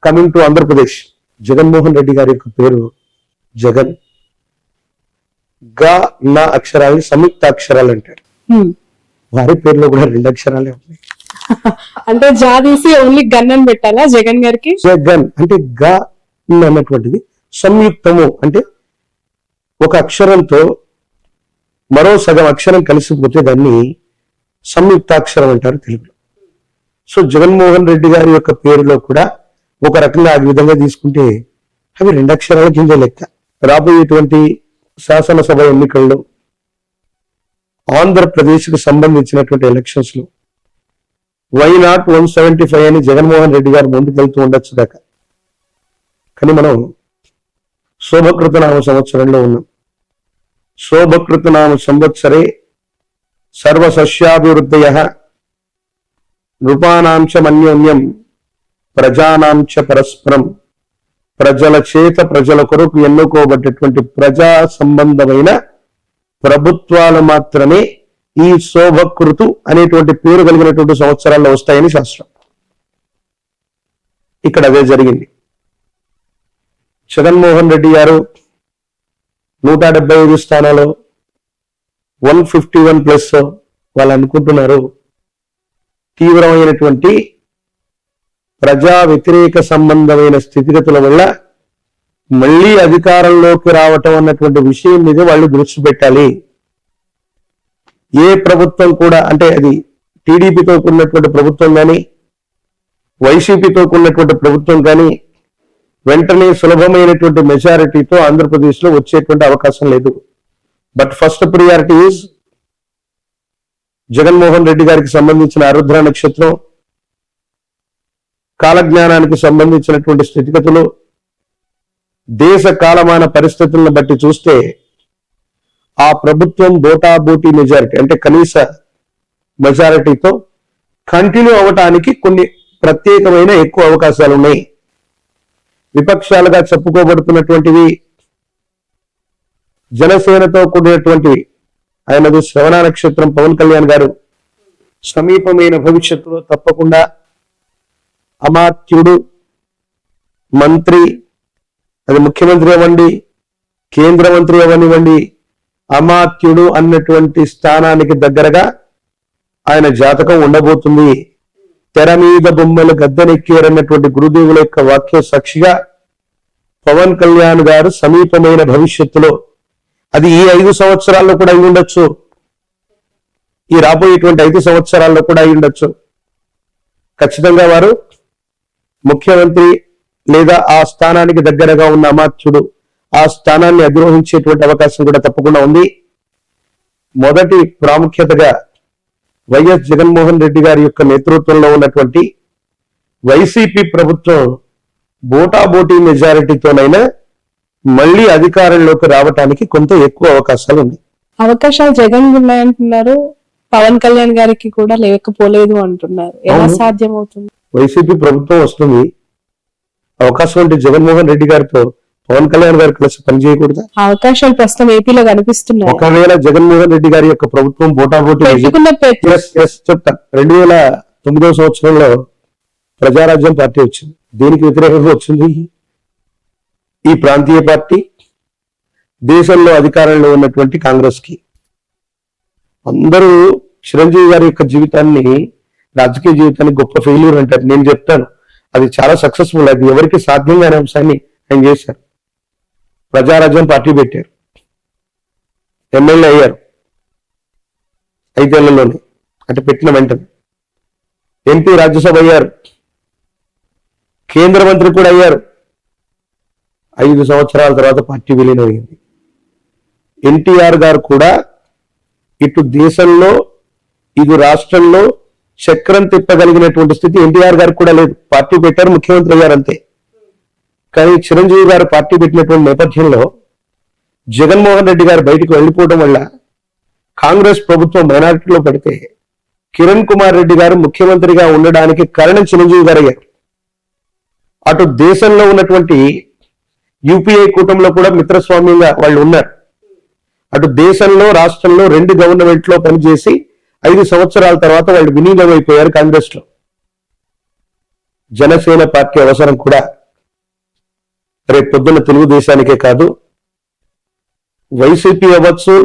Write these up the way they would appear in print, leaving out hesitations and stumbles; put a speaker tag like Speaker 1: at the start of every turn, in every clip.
Speaker 1: Coming to Andhra Pradesh, Jaganmohan Reddy గారి యొక్క పేరు జగన్. గా నా అక్షరాలని సంయుక్త అక్షరాలు అంటారు. వారి పేరులో కూడా 2 అక్షరాలే ఉన్నాయి.
Speaker 2: అంటే జాదీసి ఓన్లీ గన్ అని పెట్టాలా జగన్ గారికి?
Speaker 1: జగన్ అంటే గా అన్నటువంటిది సంయుక్తము, అంటే ఒక అక్షరంతో మరో సగం అక్షరం కలిసిపోతే దాన్ని సంయుక్తాక్షరం అంటారు తెలుగులో. సో జగన్మోహన్ రెడ్డి గారి యొక్క పేరులో కూడా ఒక రకంగా ఆ విధంగా తీసుకుంటే అవి 2 అక్షరాల కింద లెక్క. రాబోయేటువంటి శాసనసభ ఎన్నికల్లో ఆంధ్రప్రదేశ్కు సంబంధించినటువంటి ఎలక్షన్స్ లో వై నాట్ 175 అని జగన్మోహన్ రెడ్డి గారు ముందుకెళ్తూ ఉండొచ్చు దాకా. కానీ మనం శోభకృతనామ సంవత్సరంలో ఉన్నాం. శోభకృతనామ సంవత్సరే సర్వసస్యాభివృద్ధయః నృపానాంచ మన్యోన్యం ప్రజానాంచ పరస్పరం. ప్రజల చేత ప్రజల కొరకు ఎన్నుకోబడ్డటువంటి ప్రజా సంబంధమైన ప్రభుత్వాలు మాత్రమే ఈ శోభకృతు అనేటువంటి పేరు కలిగినటువంటి సంవత్సరాల్లో వస్తాయని శాస్త్రం. ఇక్కడ అదే జరిగింది. జగన్మోహన్ రెడ్డి గారు 175 స్థానాలు 151 ప్లస్ వాళ్ళు అనుకుంటున్నారు. తీవ్రమైనటువంటి ప్రజా వ్యతిరేక సంబంధమైన స్థితిగతుల వల్ల మళ్లీ అధికారంలోకి రావటం అన్నటువంటి విషయం మీద వాళ్ళు దృష్టి పెట్టాలి. ఏ ప్రభుత్వం కూడా, అంటే అది టీడీపీతో కూడినటువంటి ప్రభుత్వం కానీ వైసీపీతో కూడినటువంటి ప్రభుత్వం కానీ వెంటనే సులభమైనటువంటి మెజారిటీతో ఆంధ్రప్రదేశ్ లో వచ్చేటువంటి అవకాశం లేదు. But first priority is Jaganmohan Reddy గారికి సంబంధించిన ఆరుద్ర నక్షత్రం, కాలజ్ఞానానికి సంబంధించినటువంటి స్థితిగతులు, దేశ కాలమాన పరిస్థితులను బట్టి చూస్తే ఆ ప్రభుత్వం బోటాబోటీ మెజారిటీ అంటే కనీస మెజారిటీతో కంటిన్యూ అవటానికి కొన్ని ప్రత్యేకమైన ఎక్కువ అవకాశాలు ఉన్నాయి. విపక్షాలుగా చెప్పుకోబడుతున్నటువంటివి జనసేనతో కూడినటువంటివి. ఆయనది శ్రవణ నక్షత్రం పవన్ కళ్యాణ్ గారు సమీపమైన భవిష్యత్తులో తప్పకుండా అమాత్యుడు, మంత్రి, అది ముఖ్యమంత్రి అవ్వండి, కేంద్ర మంత్రి అవ్వనివ్వండి, అమాత్యుడు అన్నటువంటి స్థానానికి దగ్గరగా ఆయన జాతకం ఉండబోతుంది. తెర మీద బొమ్మలు గద్దెనెక్కారన్నటువంటి గురుదేవుల యొక్క వాక్య సాక్షిగా పవన్ కళ్యాణ్ గారు సమీపమైన భవిష్యత్తులో, అది ఈ 5 సంవత్సరాల్లో కూడా అయి ఉండొచ్చు, ఈ రాబోయేటువంటి 5 సంవత్సరాల్లో కూడా అయి ఉండొచ్చు, ఖచ్చితంగా వారు ముఖ్యమంత్రి లేదా ఆ స్థానానికి దగ్గరగా ఉన్న అమాత్యుడు ఆ స్థానాన్ని అధిరోహించేటువంటి అవకాశం కూడా తప్పకుండా ఉంది. మొదటి ప్రాముఖ్యతగా వైఎస్ జగన్మోహన్ రెడ్డి గారి యొక్క నేతృత్వంలో ఉన్నటువంటి వైసీపీ ప్రభుత్వం బోటాబోటీ మెజారిటీతోనైనా మళ్లీ అధికారంలోకి రావటానికి కొంత ఎక్కువ అవకాశాలు ఉన్నాయి.
Speaker 2: అవకాశాలు జగన్ ఉన్నాయంటున్నారు, పవన్ కళ్యాణ్ గారికి కూడా లేకపోలేదు అంటున్నారు. ఎలా సాధ్యం అవుతుంది?
Speaker 1: వైసీపీ ప్రభుత్వం వస్తుంది, అవకాశం అంటే జగన్మోహన్ రెడ్డి గారితో పవన్ కళ్యాణ్ గారు కలిసి పనిచేయకూడదా?
Speaker 2: అవకాశాలు ప్రస్తుతం ఏపీలో కనిపిస్తున్నాయి.
Speaker 1: ఒకవేళ జగన్మోహన్ రెడ్డి గారి యొక్క ప్రభుత్వం బోటాబోటీ చెప్తా, 2009 సంవత్సరంలో ప్రజారాజ్యం పార్టీ వచ్చింది. దేనికి వ్యతిరేకంగా వచ్చింది? ఈ ప్రాంతీయ పార్టీ దేశంలో అధికారంలో ఉన్నటువంటి కాంగ్రెస్ కి. అందరూ చిరంజీవి గారి యొక్క జీవితాన్ని, రాజకీయ జీవితాన్ని గొప్ప ఫెయిల్యూర్ అంటారు. నేను చెప్తాను అది చాలా సక్సెస్ఫుల్, అది ఎవరికి సాధ్యం కాని అంశాన్ని ఆయన చేశారు. ప్రజారాజ్యం పార్టీ పెట్టారు, ఎమ్మెల్యే అయ్యారు 5 ఏళ్లలోనే, అంటే పెట్టిన వెంటనే ఎంపీ, రాజ్యసభ అయ్యారు, కేంద్ర మంత్రి కూడా అయ్యారు. 5 సంవత్సరాల తర్వాత పార్టీ విలీనమైంది. ఎన్టీఆర్ గారు కూడా ఇటు దేశంలో ఇటు రాష్ట్రంలో చక్రం తిప్పగలిగినటువంటి స్థితి ఎన్టీఆర్ గారికి కూడా లేదు. పార్టీ పెట్టారు, ముఖ్యమంత్రి అయ్యారు అంతే. కానీ చిరంజీవి గారు పార్టీ పెట్టినటువంటి నేపథ్యంలో జగన్మోహన్ రెడ్డి గారు బయటకు వెళ్ళిపోవడం వల్ల కాంగ్రెస్ ప్రభుత్వం మైనారిటీలో పడితే కిరణ్ కుమార్ రెడ్డి గారు ముఖ్యమంత్రిగా ఉండడానికి కారణం చిరంజీవి గారు అయ్యారు. అటు దేశంలో ఉన్నటువంటి యూపీఏ కూటమిలో కూడా మిత్రస్వామ్యంగా వాళ్ళు ఉన్నారు. అటు దేశంలో రాష్ట్రంలో 2 గవర్నమెంట్ లో పనిచేసి 5 సంవత్సరాల తర్వాత వాళ్ళు విలీనం అయిపోయారు కాంగ్రెస్ లో. జనసేన పార్టీ అవసరం కూడా రేపు పొద్దున్న తెలుగుదేశానికే కాదు, వైసీపీ అవ్వచ్చు,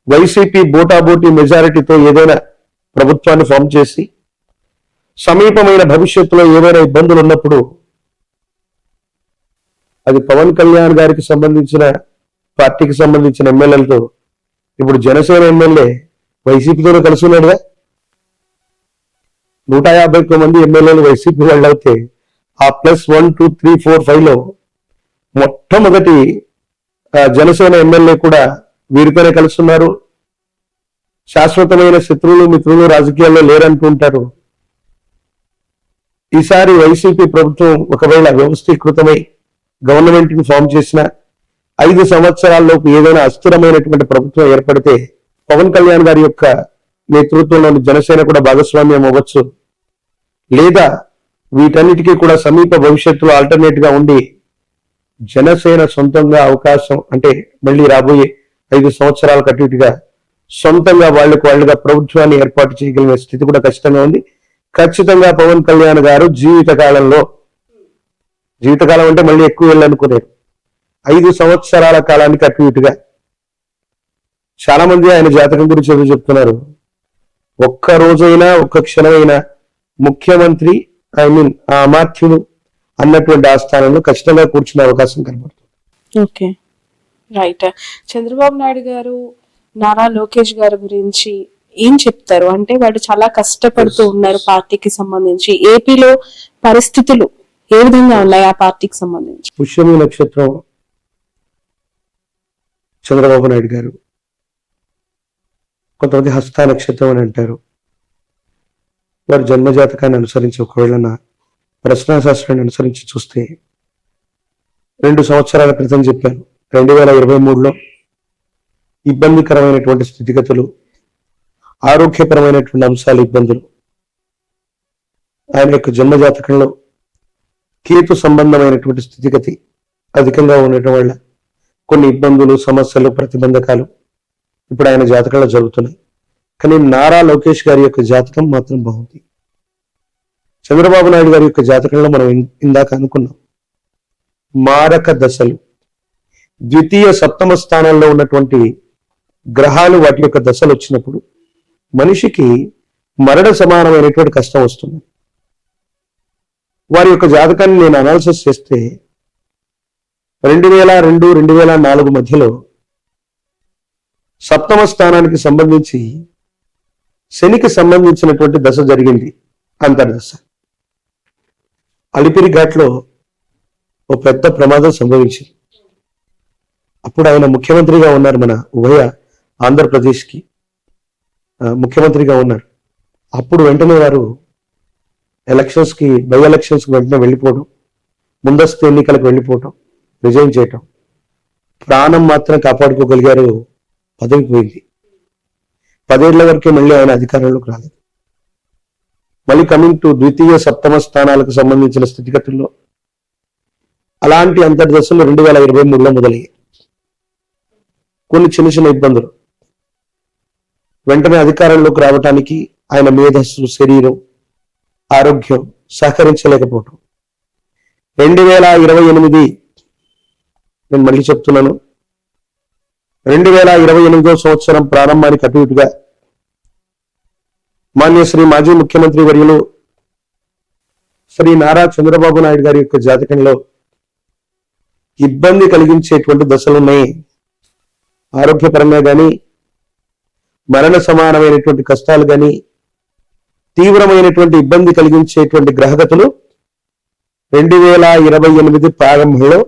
Speaker 1: వైసీపీ బోటాబోటీ మెజారిటీతో ఏదైనా ప్రభుత్వాన్ని ఫామ్ చేసి సమీపమైన భవిష్యత్తులో ఏవైనా ఇబ్బందులు ఉన్నప్పుడు అది పవన్ కళ్యాణ్ గారికి సంబంధించిన పార్టీకి సంబంధించిన ఎమ్మెల్యేలతో, ఇప్పుడు జనసేన ఎమ్మెల్యే వైసీపీతోనే కలిసి ఉన్నాడుగా. 151 మంది ఎమ్మెల్యేలు వైసీపీ వాళ్ళు అయితే ఆ ప్లస్ 1, 2, 3, 4, 5లో మొట్టమొదటి జనసేన ఎమ్మెల్యే కూడా వీరితోనే కలుస్తున్నారు. శాశ్వతమైన శత్రువులు మిత్రులు రాజకీయాల్లో లేరంటుంటారు. ఈసారి వైసీపీ ప్రభుత్వం ఒకవేళ వ్యవస్థీకృతమై గవర్నమెంట్ ని ఫామ్ చేసిన 5 సంవత్సరాల్లోపు ఏదైనా అస్థిరమైనటువంటి ప్రభుత్వం ఏర్పడితే పవన్ కళ్యాణ్ గారి యొక్క నేతృత్వంలోని జనసేన కూడా భాగస్వామ్యం అవ్వచ్చు, లేదా వీటన్నిటికీ కూడా సమీప భవిష్యత్తులో ఆల్టర్నేట్ గా ఉండి జనసేన సొంతంగా అవకాశం, అంటే మళ్ళీ రాబోయే 5 సంవత్సరాల అటు ఇటుగా సొంతంగా వాళ్ళుగా ప్రభుత్వాన్ని ఏర్పాటు చేయగలిగిన స్థితి కూడా ఖచ్చితంగా ఉంది. ఖచ్చితంగా పవన్ కళ్యాణ్ గారు జీవితకాలం అంటే మళ్ళీ ఎక్కువ వెళ్ళనుకునేరు 5 సంవత్సరాల కాలానికి అటు ఇటుగా. చాలా మంది ఆయన జాతకం గురించి ఏదో చెప్తున్నారు. ఒక్క రోజైనా ఒక్క క్షణమైనా ముఖ్యమంత్రి ఆ అమాత్యుడు అన్నటువంటి ఆ స్థానంలో ఖచ్చితంగా కూర్చునే అవకాశం కనబడుతుంది.
Speaker 2: Okay, right. చంద్రబాబు నాయుడు గారు నారా లోకేష్ గారి గురించి ఏం చెప్తారు? అంటే వాళ్ళు చాలా కష్టపడుతూ ఉన్నారు పార్టీకి సంబంధించి. ఏపీలో పరిస్థితులు ఏ విధంగా ఉన్నాయి ఆ పార్టీకి సంబంధించి?
Speaker 1: పుష్యమి నక్షత్రం చంద్రబాబు నాయుడు గారు, కొంతమంది హస్త నక్షత్రం అని అంటారు. వారి జన్మజాతకాన్ని అనుసరించి ఒకవేళ నా ప్రశ్నాశాస్త్రాన్ని అనుసరించి చూస్తే 2 సంవత్సరాల క్రితం చెప్పాను, 2023లో ఇబ్బందికరమైనటువంటి స్థితిగతులు, ఆరోగ్యపరమైనటువంటి అంశాలు, ఇబ్బందులు. ఆయన యొక్క జన్మజాతకంలో కేతు సంబంధమైనటువంటి స్థితిగతి అధికంగా ఉండటం వల్ల కొన్ని ఇబ్బందులు, సమస్యలు, ప్రతిబంధకాలు ఇప్పుడు ఆయన జాతకంలో జరుగుతున్నాయి. కానీ నారా లోకేష్ గారి యొక్క జాతకం మాత్రం బాగుంది. చంద్రబాబు నాయుడు గారి యొక్క జాతకంలో మనం ఇందాక అనుకున్నాం, మారక దశలు, ద్వితీయ సప్తమ స్థానంలో ఉన్నటువంటి గ్రహాలు వాటి యొక్క దశలు వచ్చినప్పుడు మనిషికి మరణ సమానమైనటువంటి కష్టం వస్తుంది. వారి యొక్క జాతకాన్ని నేను అనాలిసిస్ చేస్తే 2002, 2004 మధ్యలో సప్తమ స్థానానికి సంబంధించి శనికి సంబంధించినటువంటి దశ జరిగింది, అంతర్దశ. అలిపిరి ఘాట్లో ఓ పెద్ద ప్రమాదం సంభవించింది. అప్పుడు ఆయన ముఖ్యమంత్రిగా ఉన్నారు, మన ఉభయ ఆంధ్రప్రదేశ్కి ముఖ్యమంత్రిగా ఉన్నారు. అప్పుడు వెంటనే వారు బై ఎలక్షన్స్కి వెంటనే వెళ్ళిపోవడం, ముందస్తు ఎన్నికలకు వెళ్ళిపోవటం, రిజైన్ చేయటం. ప్రాణం మాత్రం కాపాడుకోగలిగారు, పదవి పోయింది. 10 ఏళ్ల వరకే మళ్ళీ ఆయన అధికారంలోకి రాలేదు. మళ్ళీ కమింగ్ టు ద్వితీయ సప్తమ స్థానాలకు సంబంధించిన స్థితిగతుల్లో అలాంటి అంతర్దశలు 2023లో మొదలయ్యాయి. కొన్ని చిన్న చిన్న ఇబ్బందులు, వెంటనే అధికారంలోకి రావటానికి ఆయన మేధస్సు, శరీరం, ఆరోగ్యం సహకరించలేకపోవటం. 2028, నేను మళ్ళీ చెప్తున్నాను, 2028వ సంవత్సరం ప్రారంభానికి అటు ఇటుగా మాన్య శ్రీ మాజీ ముఖ్యమంత్రి వర్యులు శ్రీ నారా చంద్రబాబు నాయుడు గారి యొక్క జాతకంలో ఇబ్బంది కలిగించేటువంటి దశలున్నాయి. ఆరోగ్యపరంగా కానీ, మరణ సమానమైనటువంటి కష్టాలు కానీ, తీవ్రమైనటువంటి ఇబ్బంది కలిగించేటువంటి గ్రహగతులు 2028 ప్రారంభంలో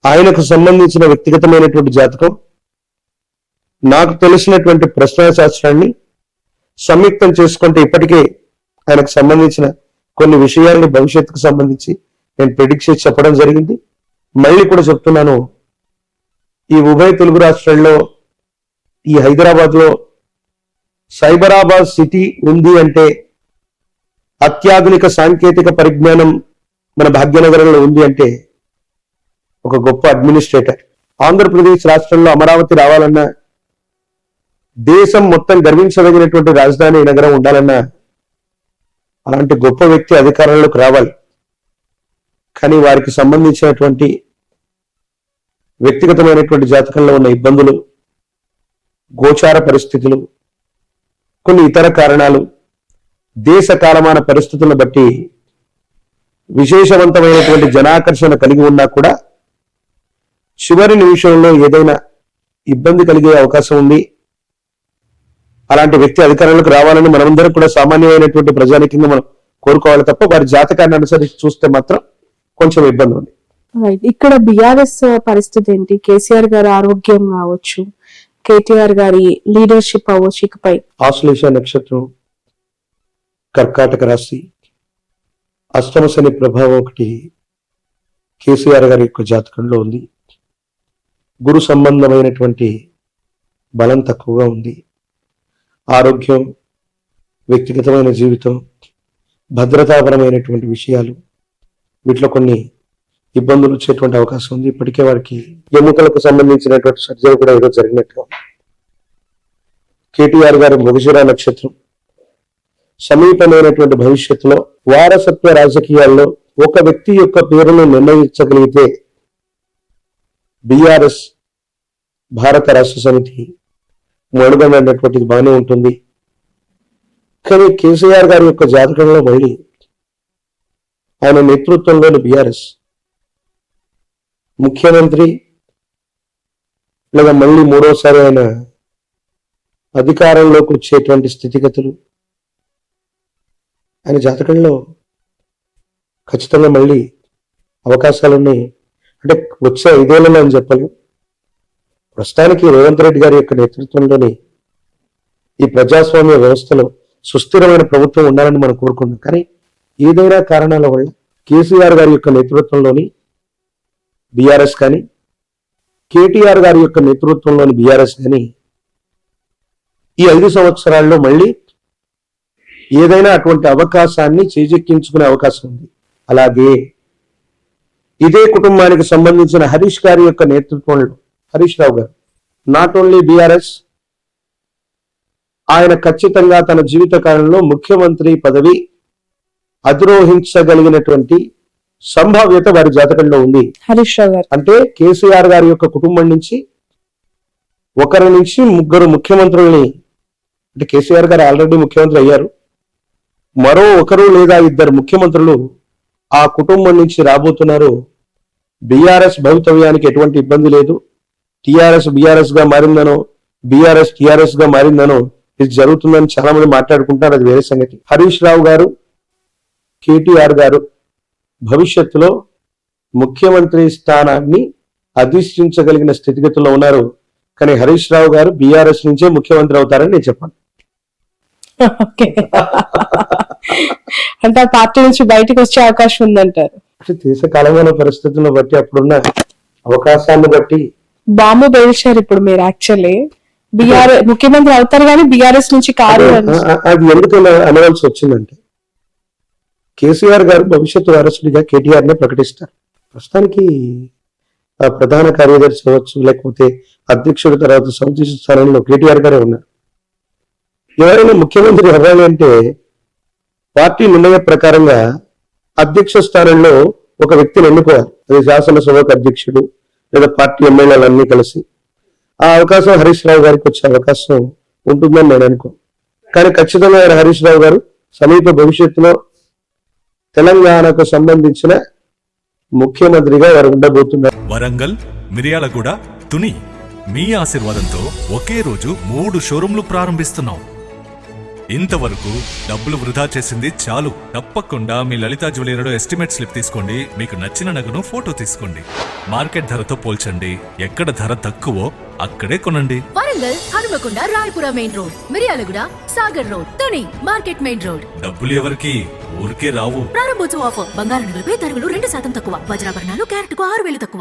Speaker 1: ఆయనకు సంబంధించిన వ్యక్తిగతమైనటువంటి జాతకం, నాకు తెలిసినటువంటి ప్రశ్నాశాస్త్రాన్ని సంయుక్తం చేసుకుంటే ఇప్పటికే ఆయనకు సంబంధించిన కొన్ని విషయాల్ని భవిష్యత్తుకు సంబంధించి నేను ప్రెడిక్ట్ చేసి చెప్పడం జరిగింది. మళ్ళీ కూడా చెప్తున్నాను, ఈ ఉభయ తెలుగు రాష్ట్రాల్లో, ఈ హైదరాబాద్ లో సైబరాబాద్ సిటీ ఉంది అంటే, అత్యాధునిక సాంకేతిక పరిజ్ఞానం మన భాగ్యనగరంలో ఉంది అంటే ఒక గొప్ప అడ్మినిస్ట్రేటర్. ఆంధ్రప్రదేశ్ రాష్ట్రంలో అమరావతి రావాలన్నా, దేశం మొత్తం గర్వించదగినటువంటి రాజధాని నగరం ఉండాలన్నా అలాంటి గొప్ప వ్యక్తి అధికారంలోకి రావాలి. కానీ వారికి సంబంధించినటువంటి వ్యక్తిగతమైనటువంటి జాతకంలో ఉన్న ఇబ్బందులు, గోచార పరిస్థితులు, కొన్ని ఇతర కారణాలు, దేశ కాలమాన పరిస్థితులను బట్టి విశేషవంతమైనటువంటి జనాకర్షణ కలిగి ఉన్నా కూడా చివరి నిమిషంలో ఏదైనా ఇబ్బంది కలిగే అవకాశం ఉంది. అలాంటి వ్యక్తి అధికారంలోకి రావాలని మనమందరం కూడా సామాన్యమైనటువంటి ప్రజానికంగా మనం కోరుకోవాలి తప్ప వారి జాతకాన్ని అనుసరించి చూస్తే మాత్రం కొంచెం ఇబ్బంది ఉంది.
Speaker 2: రైట్. ఇక్కడ బిఆర్ఎస్ పరిస్థితి ఏంటి? కేసీఆర్ గారి ఆరోగ్యం కావచ్చు, కేటీఆర్ గారి లీడర్షిప్ అవ్వచ్చు, ఇకపై
Speaker 1: ఆశ్లేష నక్షత్రం, కర్కాటక రాశి, అష్టమ శని ప్రభావం ఒకటి కేసీఆర్ గారి యొక్క జాతకంలో ఉంది. గురు సంబంధమైనటువంటి బలం తక్కువగా ఉంది. ఆరోగ్యం, వ్యక్తిగతమైన జీవితం, భద్రతాపరమైనటువంటి విషయాలు, వీటిలో కొన్ని ఇబ్బందులు వచ్చేటువంటి అవకాశం ఉంది. ఇప్పటికే వారికి ఎముకలకు సంబంధించినటువంటి సర్జరీ కూడా ఏదో జరిగినట్టుగా. కేటీఆర్ గారి మృగశిర నక్షత్రం, సమీపమైనటువంటి భవిష్యత్తులో వారసత్వ రాజకీయాల్లో ఒక వ్యక్తి యొక్క పేరును నిర్ణయించగలిగితే బిఆర్ఎస్, భారత రాష్ట్ర సమితి మనుగడ అన్నటువంటిది బాగానే ఉంటుంది. కానీ కేసీఆర్ గారి యొక్క జాతకంలో మళ్ళీ ఆయన నేతృత్వంలోని బిఆర్ఎస్ ముఖ్యమంత్రి లేదా మళ్ళీ మూడోసారి ఆయన అధికారంలోకి వచ్చేటువంటి స్థితిగతులు ఆయన జాతకంలో ఖచ్చితంగా మళ్ళీ అవకాశాలున్నాయి. అంటే వచ్చే 5 ఏళ్లలో అని చెప్పలేం. ప్రస్తుతానికి రేవంత్ రెడ్డి గారి యొక్క నేతృత్వంలోని ఈ ప్రజాస్వామ్య వ్యవస్థలో సుస్థిరమైన ప్రభుత్వం ఉండాలని మనం కోరుకుంటున్నాం. కానీ ఏదైనా కారణాల వల్ల కేసీఆర్ గారి యొక్క నేతృత్వంలోని బిఆర్ఎస్ కానీ, కేటీఆర్ గారి యొక్క నేతృత్వంలోని బిఆర్ఎస్ కానీ ఈ 5 సంవత్సరాల్లో మళ్ళీ ఏదైనా అటువంటి అవకాశాన్ని చేజెక్కించుకునే అవకాశం ఉంది. అలాగే ఇదే కుటుంబానికి సంబంధించిన హరీష్ గారి యొక్క నేతృత్వంలో, హరీష్ రావు గారు, నాట్ ఓన్లీ బిఆర్ఎస్, ఆయన ఖచ్చితంగా తన జీవిత కాలంలో ముఖ్యమంత్రి పదవి అధిరోహించగలిగినటువంటి సంభావ్యత వారి జాతకంలో ఉంది.
Speaker 2: హరీష్ రావు గారు
Speaker 1: అంటే కేసీఆర్ గారి యొక్క కుటుంబం నుంచి 1 నుంచి 3 ముఖ్యమంత్రుల్ని, అంటే కేసీఆర్ గారు ఆల్రెడీ ముఖ్యమంత్రి అయ్యారు, మరో 1 లేదా 2 ముఖ్యమంత్రులు ఆ కుటుంబం నుంచి రాబోతున్నారు. బిఆర్ఎస్ భవితవ్యానికి ఎటువంటి ఇబ్బంది లేదు. టిఆర్ఎస్ బిఆర్ఎస్ గా మారిందనో, బిఆర్ఎస్ టిఆర్ఎస్ గా మారిందనో ఇది జరుగుతుందని చాలా మంది మాట్లాడుకుంటారు, అది వేరే సంగతి. హరీష్ రావు గారు, కేటీఆర్ గారు భవిష్యత్తులో ముఖ్యమంత్రి స్థానాన్ని అధిష్ఠించగలిగిన స్థితిగతుల్లో ఉన్నారు. కానీ హరీష్ రావు గారు బిఆర్ఎస్ నుంచే ముఖ్యమంత్రి అవుతారని నేను చెప్పాను.
Speaker 2: ఓకే. అంటే ఆ పార్టీ నుంచి బయటకు వచ్చే అవకాశం ఉందంటారు.
Speaker 1: అంటే దేశ కాలమైన పరిస్థితులను బట్టి, అప్పుడున్న అవకాశాన్ని బట్టి
Speaker 2: బాంబు పేల్చారు ఇప్పుడు మీరు. యాక్చువల్లీ బిఆర్ఎస్ ముఖ్యమంత్రి అవుతారు కానీ బిఆర్ఎస్ నుంచి కారు
Speaker 1: అది ఎందుకు అనవలసి వచ్చిందంటే, కేసీఆర్ గారు భవిష్యత్తు వారసుడిగా కేటీఆర్ నే ప్రకటిస్తారు. ప్రస్తుతానికి ప్రధాన కార్యదర్శి అవ్వచ్చు, లేకపోతే అధ్యక్షుడి తర్వాత సౌతీసు స్థానంలో కేటీఆర్ గారే ఉన్నారు. ఎవరైనా ముఖ్యమంత్రి అవ్వాలి అంటే పార్టీ నిర్ణయ ప్రకారంగా అధ్యక్ష స్థానంలో ఒక వ్యక్తిని ఎన్నుకోవాలి. అది శాసనసభకు అధ్యక్షుడు లేదా పార్టీ ఎమ్మెల్యేలన్నీ కలిసి. ఆ అవకాశం హరీష్ రావు గారికి వచ్చే అవకాశం ఉంటుందని నేను అనుకో. కానీ ఖచ్చితంగా హరీష్ రావు గారు సమీప భవిష్యత్తులో తెలంగాణకు సంబంధించిన ముఖ్యమంత్రిగా వారు ఉండబోతున్నారు.
Speaker 3: వరంగల్, మిర్యాలగూడ, తుని మీ ఆశీర్వాదంతో ఒకే రోజు 3 షోరూంలు ప్రారంభిస్తున్నాం. ఇంతవరకు డబ్బులు వృధా చేసింది చాలు. తప్పకుండా మీ లలిత జ్యువెలరీలో ఎస్టిమేట్ స్లిప్ తీసుకోండి. మీకు నచ్చిన నగను ఫోటో తీసుకోండి. మార్కెట్ ధరతో పోల్చండి. ఎక్కడ ధర తక్కువో అక్కడే కొనండి.
Speaker 4: Warangal, Hanamkonda, Rayapura main road, Miryalaguda, Sagar road, Tuni market main road.
Speaker 3: డబ్బులు ఎవరికి ఊరికే రావు.
Speaker 4: ప్రారంభోత్సవ ఆఫర్. బంగారు నగలపై తరుగులు 2% తక్కువ. వజ్రాభరణాలు క్యారెట్ కు 6,000 తక్కువ.